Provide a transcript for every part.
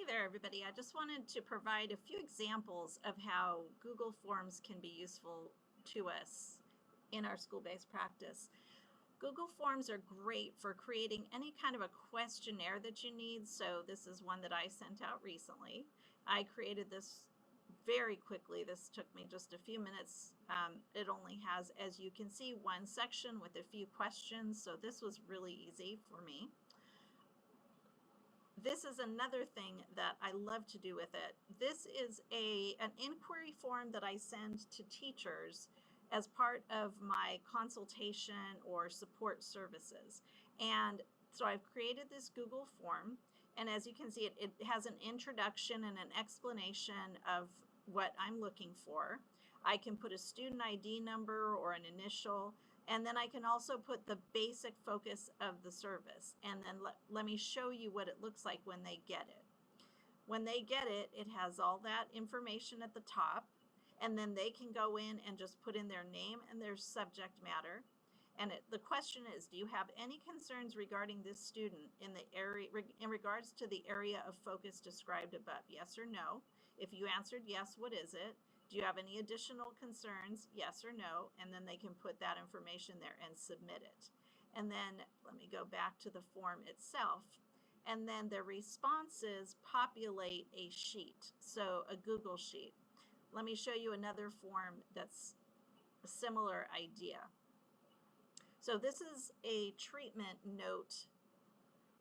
there, everybody. I just wanted to provide a few examples of how Google Forms can be useful to us in our school-based practice. Google Forms are great for creating any kind of a questionnaire that you need. So this is one that I sent out recently. I created this very quickly. This took me just a few minutes. It only has, as you can see, one section with a few questions. So this was really easy for me. This is another thing that I love to do with it. This is an inquiry form that I send to teachers as part of my consultation or support services. And so I've created this Google form, and as you can see, it has an introduction and an explanation of what I'm looking for. I can put a student ID number or an initial, and then I can also put the basic focus of the service. And then let me show you what it looks like when they get it. When they get it, it has all that information at the top, and then they can go in and just put in their name and their subject matter. And the question is, do you have any concerns regarding this student in the area, in regards to the area of focus described above? Yes or no? If you answered yes, what is it? Do you have any additional concerns? Yes or no? And then they can put that information there and submit it. And then let me go back to the form itself. And then the responses populate a sheet, so a Google sheet. Let me show you another form that's a similar idea. So this is a treatment note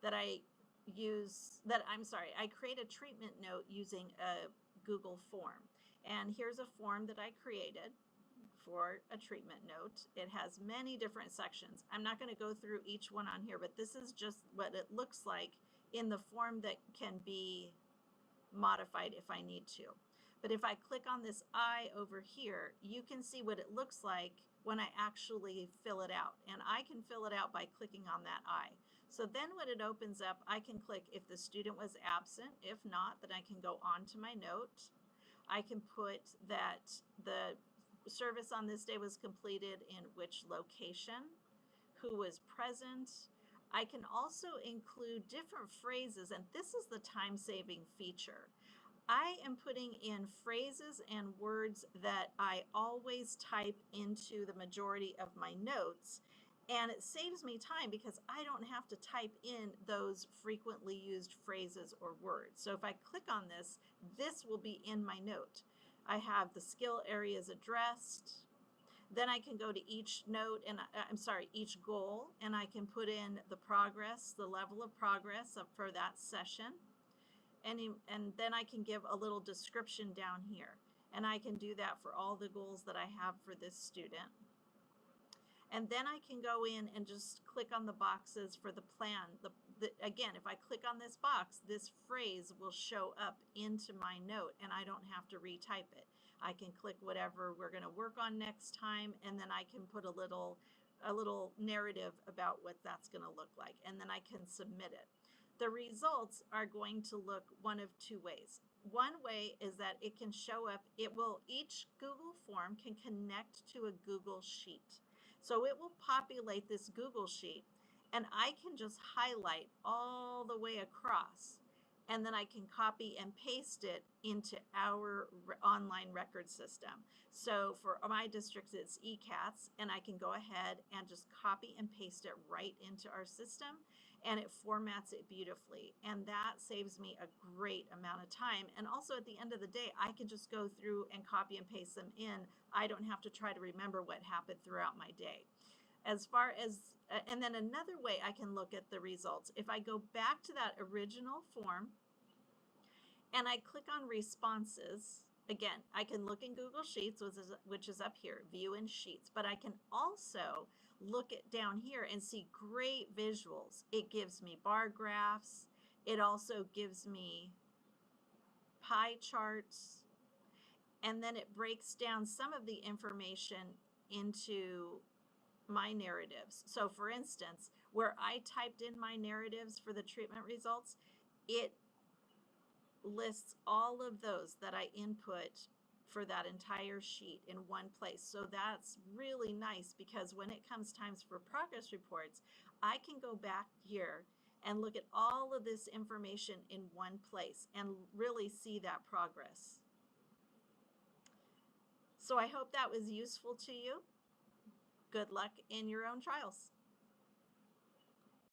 that I create a treatment note using a Google form. And here's a form that I created for a treatment note. It has many different sections. I'm not going to go through each one on here, but this is just what it looks like in the form that can be modified if I need to. But if I click on this I over here, you can see what it looks like when I actually fill it out. And I can fill it out by clicking on that I. So then when it opens up, I can click if the student was absent. If not, then I can go on to my note. I can put that the service on this day was completed in which location, who was present. I can also include different phrases, and this is the time-saving feature. I am putting in phrases and words that I always type into the majority of my notes, and it saves me time because I don't have to type in those frequently used phrases or words. So if I click on this, this will be in my note. I have the skill areas addressed. Then I can go to each note and each goal, and I can put in the progress, the level of progress for that session. And then I can give a little description down here. And I can do that for all the goals that I have for this student. And then I can go in and just click on the boxes for the plan. Again, if I click on this box, this phrase will show up into my note and I don't have to retype it. I can click whatever we're going to work on next time, and then I can put a little narrative about what that's going to look like, and then I can submit it. The results are going to look one of two ways. One way is that it can show up, each Google form can connect to a Google Sheet. So it will populate this Google Sheet, and I can just highlight all the way across, and then I can copy and paste it into our online record system. So for my district, it's ECATS, and I can go ahead and just copy and paste it right into our system, and it formats it beautifully. And that saves me a great amount of time. And also at the end of the day, I can just go through and copy and paste them in. I don't have to try to remember what happened throughout my day. As far as, and then another way I can look at the results, if I go back to that original form and I click on responses, again, I can look in Google Sheets, which is up here, view in Sheets, but I can also look at down here and see great visuals. It gives me bar graphs. It also gives me pie charts, and then it breaks down some of the information into my narratives. So for instance, where I typed in my narratives for the treatment results, it lists all of those that I input for that entire sheet in one place. So that's really nice because when it comes times for progress reports, I can go back here and look at all of this information in one place and really see that progress. So I hope that was useful to you. Good luck in your own trials.